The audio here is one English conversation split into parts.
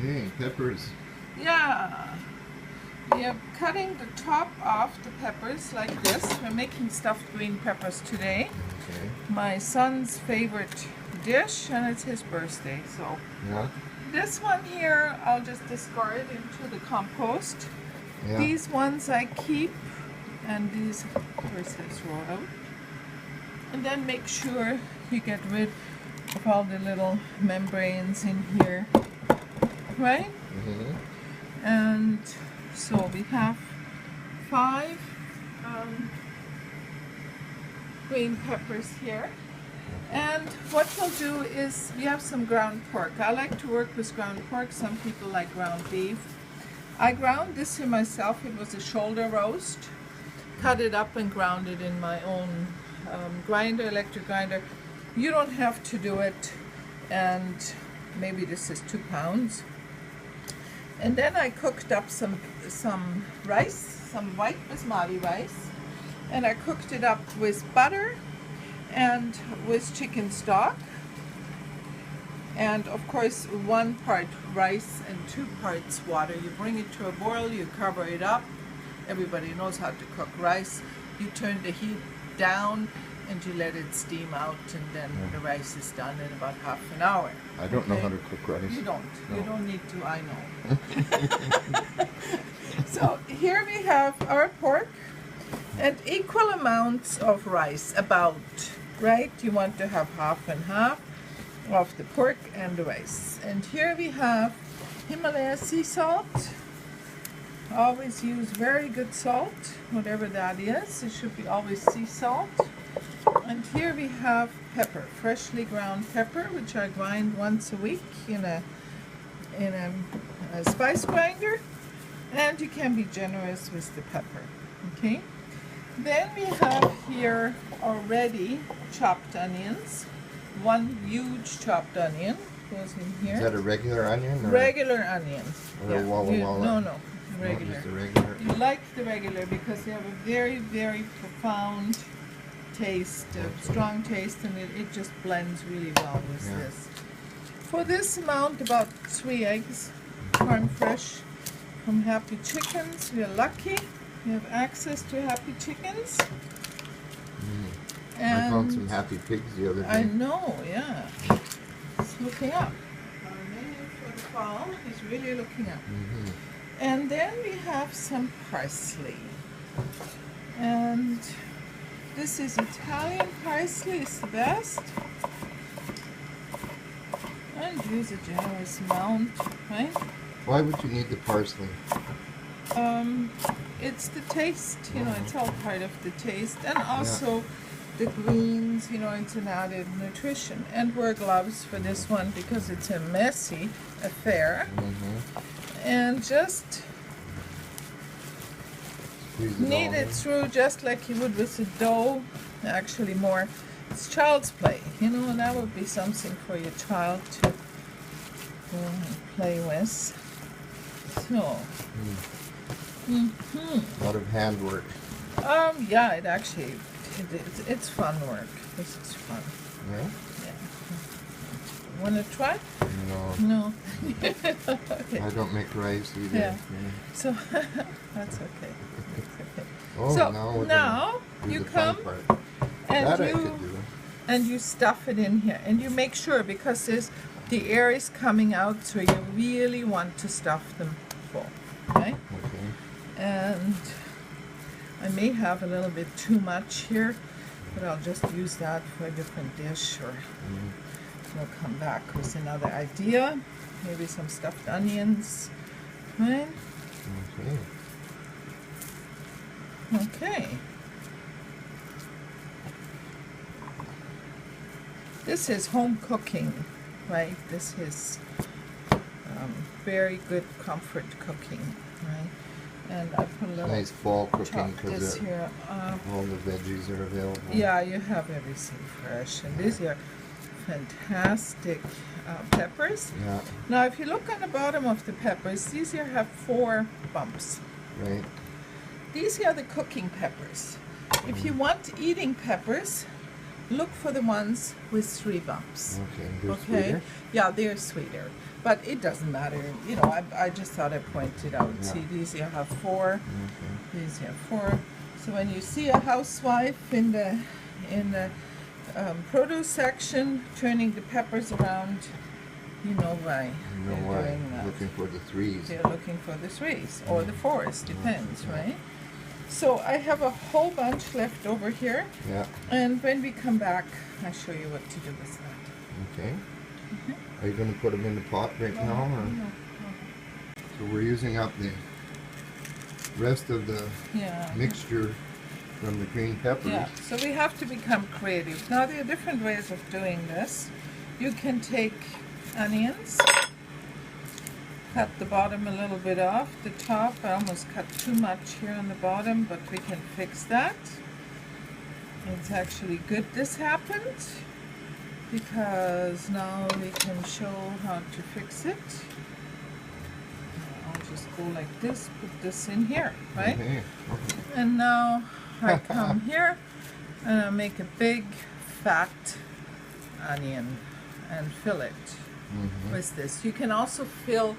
Hey, peppers. Yeah. We are cutting the top off the peppers like this. We're making stuffed green peppers today. Okay. My son's favorite dish, and it's his birthday. So Yeah. this one here, I'll just discard into the compost. Yeah. These ones I keep, and these, where's this roll out? And then make sure you get rid of all the little membranes in here, right? Mm-hmm. And so we have 5 green peppers here. And what we'll do is, we have some ground pork. I like to work with ground pork. Some people like ground beef. I ground this here myself. It was a shoulder roast. Cut it up and ground it in my own grinder, electric grinder. You don't have to do it. And maybe this is 2 pounds. And then I cooked up some rice, some white basmati rice, and I cooked it up with butter and with chicken stock, and of course 1 part rice and 2 parts water. You bring it to a boil, you cover it up. Everybody knows how to cook rice. You turn the heat down and you let it steam out, and then the rice is done in about half an hour. I don't know how to cook rice. You don't. No. You don't need to, I know. So here we have our pork and equal amounts of rice, about, right? You want to have half and half of the pork and the rice. And here we have Himalaya sea salt. Always use very good salt, whatever that is. It should be always sea salt. And here we have pepper, freshly ground pepper, which I grind once a week in a spice grinder. And you can be generous with the pepper, okay? Then we have here already chopped onions. 1 huge chopped onion goes in here. Is that a regular onion? Or Regular onion. Or a Walla Walla? No, regular. Just a regular. You like the regular because they have a very, very profound taste, a strong taste, and it just blends really well with this. For this amount, about 3 eggs, farm fresh from Happy Chickens. We are lucky. We have access to Happy Chickens. I And found some happy pigs the other day. I know, yeah. It's looking up. Our menu for the fall is really looking up. Mm-hmm. And then we have some parsley. And this is Italian parsley, it's the best. And use a generous amount, right? Why would you need the parsley? It's the taste, you know, it's all part of the taste. And also the greens, you know, it's an added nutrition. And wear gloves for this one because it's a messy affair. Mm-hmm. And just knead it through just like you would with the dough. Actually more, it's child's play, you know, and that would be something for your child to go and play with. So, A lot of handwork. yeah, it actually, it's fun work. This is fun. Yeah? Yeah. Want to try? No. No. Okay. I don't make rice either. Yeah. So, that's okay. That's okay. Oh, So, now we're now gonna do you the fun come part. and That I you could do. and you stuff it in here, and you make sure, because the air is coming out, so you really want to stuff them full, okay? Okay. And I may have a little bit too much here, but I'll just use that for a different dish, or we'll come back with another idea. Maybe some stuffed onions, right? Okay. Okay. This is home cooking, right? This is very good comfort cooking, right? And I put a little Nice fall cooking chop this because here. all the veggies are available. Yeah, you have everything fresh, and these are fantastic peppers. Yeah. Now, if you look on the bottom of the peppers, these here have 4 bumps. Right. These here are the cooking peppers. If you want eating peppers, look for the ones with 3 bumps. Okay. They're Okay? sweeter? Yeah, they're sweeter. But it doesn't matter, you know, I just thought I'd point it out. Yeah. See, these here have 4, Okay. these here 4. So when you see a housewife in the produce section turning the peppers around, you know why You know they're why? doing that. Looking for the 3s. They're looking for the 3s or the 4s, depends, Yeah. right? So I have a whole bunch left over here, Yeah. and when we come back, I'll show you what to do with that. Okay. Are you going to put them in the pot right now? Or? No. So we're using up the rest of the Yeah. mixture from the green peppers. Yeah, so we have to become creative. Now there are different ways of doing this. You can take onions, cut the bottom a little bit off, the top. I almost cut too much here on the bottom, but we can fix that. It's actually good this happened, because now we can show how to fix it. I'll just go like this, put this in here, right? Okay. And now I come here and I make a big fat onion and fill it with this. You can also fill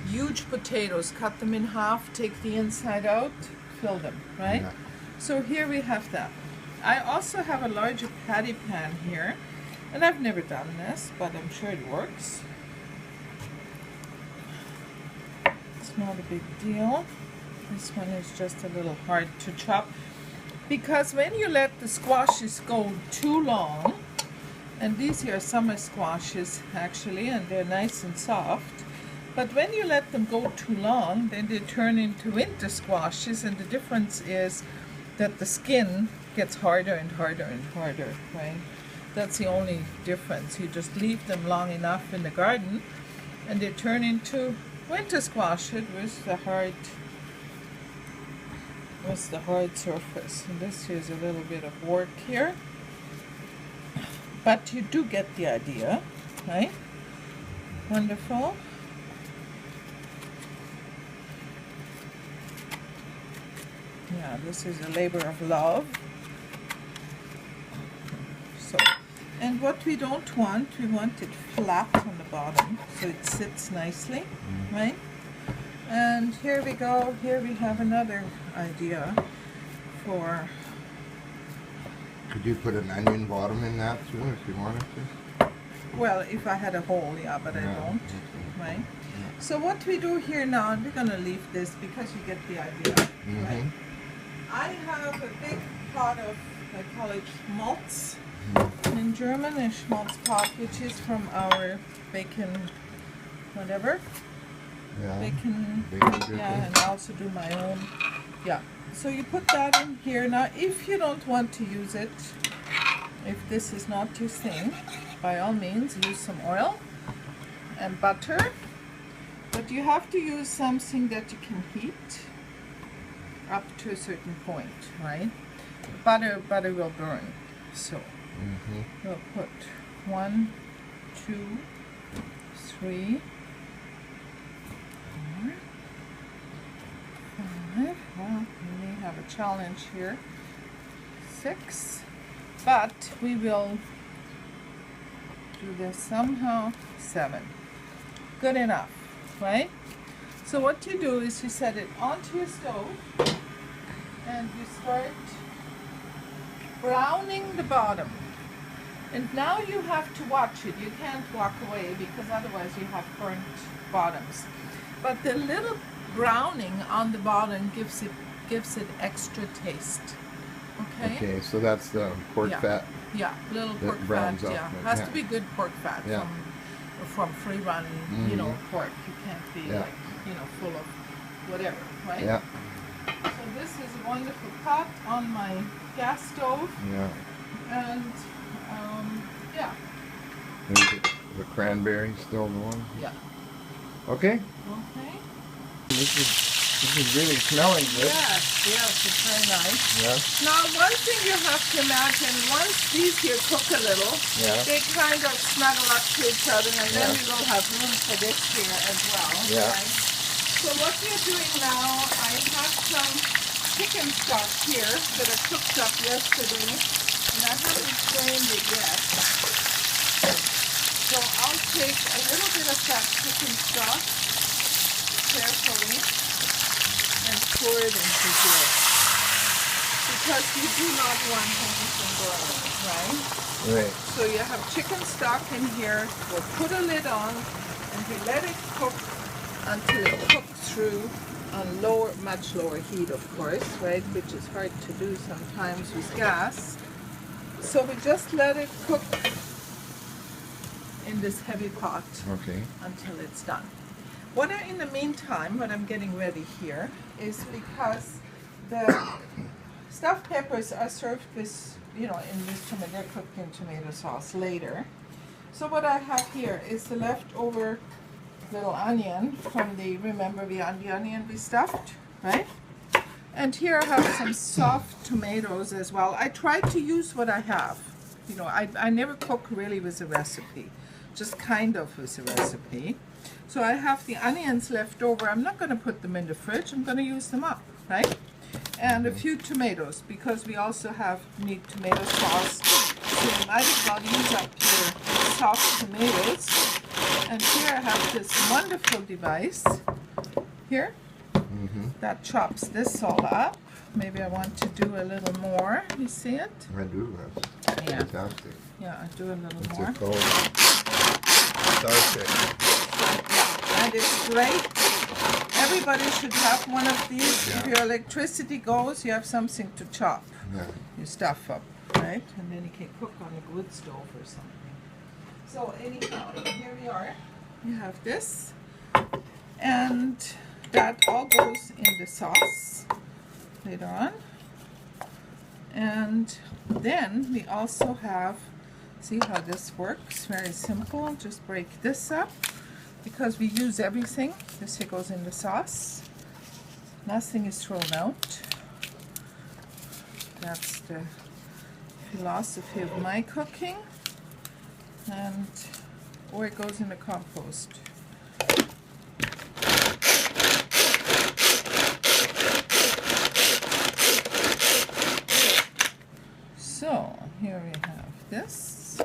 huge potatoes, cut them in half, take the inside out, fill them, right? Yeah. So here we have that. I also have a larger patty pan here, and I've never done this, but I'm sure it works. It's not a big deal. This one is just a little hard to chop, because when you let the squashes go too long, and these here are summer squashes actually, and they're nice and soft, but when you let them go too long, then they turn into winter squashes, and the difference is that the skin gets harder and harder and harder, right? That's the only difference. You just leave them long enough in the garden, and they turn into winter squashes with the hard surface. And this is a little bit of work here, but you do get the idea, right? Wonderful. Yeah, this is a labor of love. So, and what we don't want, we want it flat on the bottom, so it sits nicely, right? And here we go, here we have another idea for... Could you put an onion bottom in that too if you wanted to? Well, if I had a hole, yeah, but I Yeah, don't, okay. right? So what we do here now, we're gonna leave this because you get the idea, right? I have a big pot of, I call it Schmaltz in German, a Schmaltz pot, which is from our bacon, whatever. Yeah. Bacon, Bacon yeah, and I also do my own, yeah. So you put that in here. Now, if you don't want to use it, if this is not your thing, by all means, use some oil and butter. But you have to use something that you can heat up to a certain point, right? Butter will burn. So we'll put 1, 2, 3, 4, 5. Well, we may have a challenge here. 6. But we will do this somehow. 7. Good enough, right? So what you do is you set it onto your stove and you start browning the bottom. And now you have to watch it. You can't walk away because otherwise you have burnt bottoms. But the little browning on the bottom gives it extra taste. Okay? Okay, so that's the pork fat. Yeah, little that pork fat, browns up, yeah. right? Has to be good pork fat Yeah. from free run, you know, pork. You can't be Yeah. like, you know, full of whatever, right? Yeah, So this is a wonderful pot on my gas stove, yeah. and yeah, There's the cranberry still going. yeah. Okay. Okay. This is really smelling good. Yes, it's very nice. Yeah. Now, one thing you have to imagine, once these here cook a little, Yeah. they kind of snuggle up to each other, and then Yeah. we will have room for this here as well. Yeah. Right? So what we're doing now, I have some chicken stock here that I cooked up yesterday, and I haven't strained it yet. So I'll take a little bit of that chicken stock carefully and pour it into here. Because you do not want anything boiling, right? Right. So you have chicken stock in here. We'll put a lid on and we let it cook until it cooks through on lower, much lower heat, of course, right? Which is hard to do sometimes with gas. So we just let it cook in this heavy pot until it's done. In the meantime, what I'm getting ready here is because the stuffed peppers are served with, in this tomato, they're cooked in tomato sauce later. So what I have here is the leftover little onion from remember the onion we stuffed, right? And here I have some soft tomatoes as well. I tried to use what I have. I never cook really with a recipe, just kind of with a recipe. So I have the onions left over. I'm not going to put them in the fridge. I'm going to use them up, right? And a few tomatoes, because we also need tomato sauce. So you might as well use up your soft tomatoes. And here I have this wonderful device here that chops this all up. Maybe I want to do a little more. You see it? I do. That's fantastic. Yeah, I do a little It's more. a cold starfish. Yeah, and it's great. Everybody should have one of these. Yeah. If your electricity goes, you have something to chop your stuff up, right? And then you can cook on a wood stove or something. So anyhow, here we are. You have this. And that all goes in the sauce later on. And then we also have, see how this works? Very simple. Just break this up because we use everything. This here goes in the sauce. Nothing is thrown out. That's the philosophy of my cooking. Or it goes in the compost. So here we have this,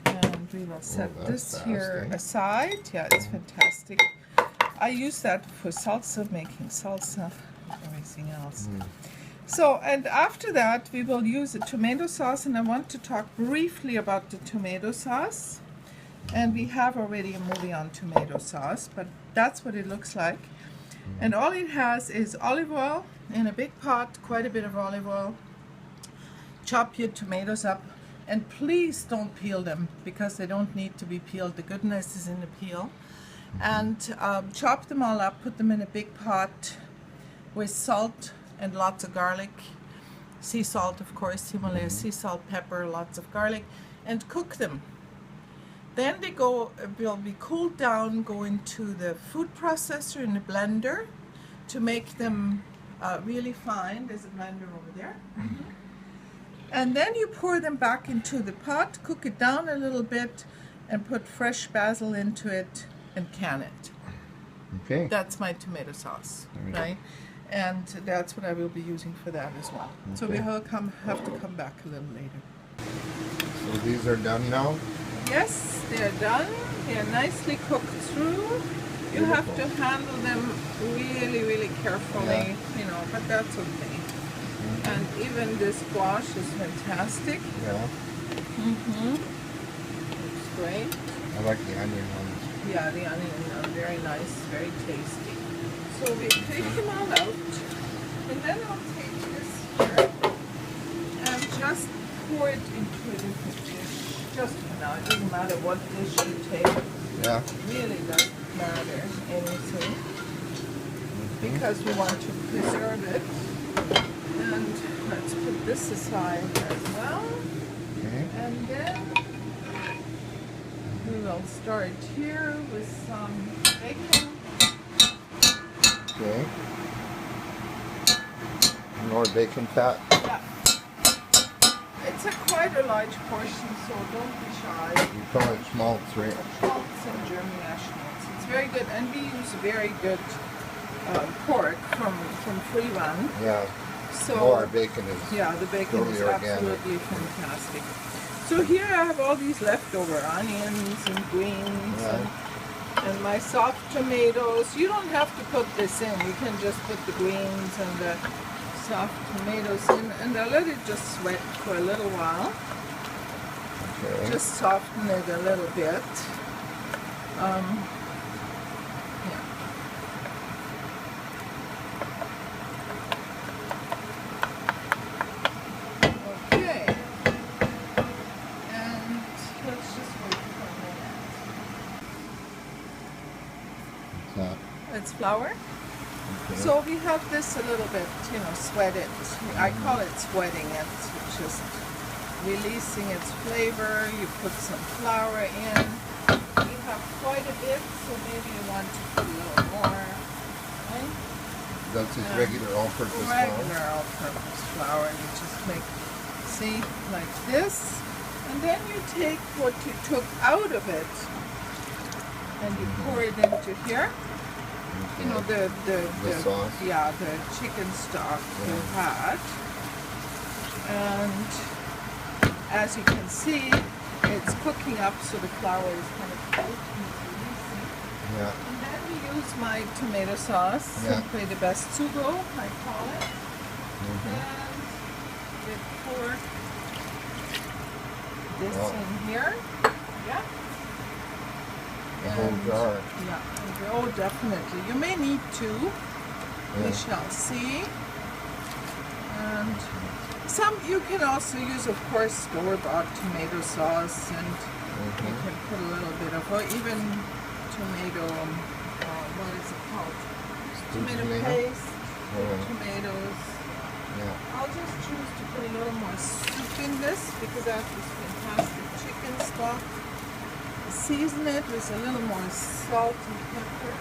and we will set this here aside. Yeah, it's fantastic. I use that for salsa, making salsa, everything else. So, and after that we will use a tomato sauce, and I want to talk briefly about the tomato sauce. And we have already a movie on tomato sauce, but that's what it looks like. And all it has is olive oil in a big pot, quite a bit of olive oil. Chop your tomatoes up, and please don't peel them because they don't need to be peeled. The goodness is in the peel. And chop them all up, put them in a big pot with salt and lots of garlic. Sea salt, of course, Himalaya sea salt, pepper, lots of garlic, and cook them. Then they will be cooled down, go into the food processor in the blender to make them really fine. There's a blender over there. And then you pour them back into the pot, cook it down a little bit, and put fresh basil into it and can it. Okay. That's my tomato sauce, right? And that's what I will be using for that as well. Okay. So we will have to come back a little later. So these are done now? Yes, they're done. They're nicely cooked through. You have to handle them really, really carefully, but that's okay. And even this squash is fantastic. Yeah. Looks great. I like the onion ones. Yeah, the onion are very nice, very tasty. So we take them all out, and then I'll take this here and just pour it into a different dish. Just for now, it doesn't matter what dish you take. Yeah. It really doesn't matter anything because we want to preserve it. And let's put this aside as well. Okay. And then we will start here with some bacon. Okay. More bacon fat. Yeah. It's quite a large portion, so don't be shy. You call it schmaltz, right? Schmaltz in German, schmaltz. It's very good, and we use very good pork from Free Run. Yeah. So our bacon is the bacon totally is organic. absolutely fantastic. So here I have all these leftover onions and greens and my soft tomatoes. You don't have to put this in. You can just put the greens and the soft tomatoes in, and I let it just sweat for a little while. Okay. Just soften it a little bit. Okay. And let's just wait for a minute. What's that? It's flour. Okay. So we have this a little bit, you know, sweated. I call it sweating it, just releasing its flavor. You put some flour in. We have quite a bit, so maybe you want to put a little more. Right? That's just regular all-purpose flour? Regular all-purpose flour. You just make, see, like this. And then you take what you took out of it and you pour it into here. You know, the sauce? Yeah, the chicken stock you had. And as you can see, it's cooking up, so the flour is kind of floating, releasing. Yeah. And then we use my tomato sauce, simply the best sugo, I call it. And we pour this in here. Yeah. The whole jar. Yeah, oh definitely. You may need two. We shall see. And some you can also use, of course, store-bought tomato sauce, and you can put a little bit of, or even tomato, what is it called? Tomato paste, tomatoes. Yeah. I'll just choose to put a little more soup in this because I have this fantastic chicken stock. Season it with a little more salt and pepper.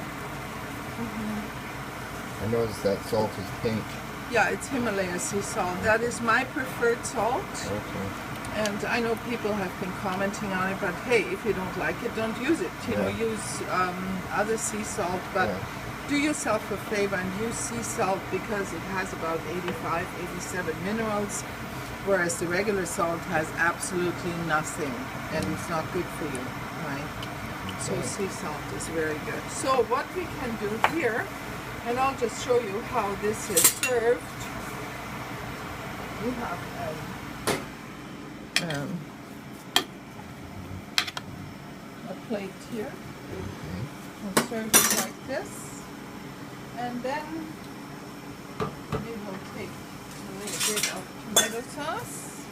I noticed that salt is pink. Yeah, it's Himalaya sea salt. That is my preferred salt. Okay. And I know people have been commenting on it, but hey, if you don't like it, don't use it. You know, use other sea salt, but do yourself a favor and use sea salt because it has about 85, 87 minerals, whereas the regular salt has absolutely nothing, and it's not good for you. Right? So sea salt is very good. So what we can do here, and I'll just show you how this is served. We have a plate here. We'll serve it like this, and then we will take a little bit of tomato sauce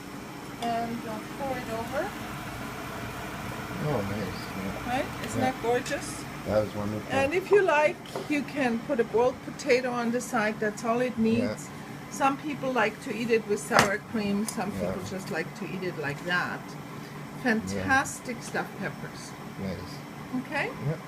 and pour it over. Oh, nice. Yeah. Right? Isn't that gorgeous? That was wonderful. And if you like, you can put a boiled potato on the side. That's all it needs. Yeah. Some people like to eat it with sour cream. Some people just like to eat it like that. Fantastic stuffed peppers. Nice. Okay? Yep.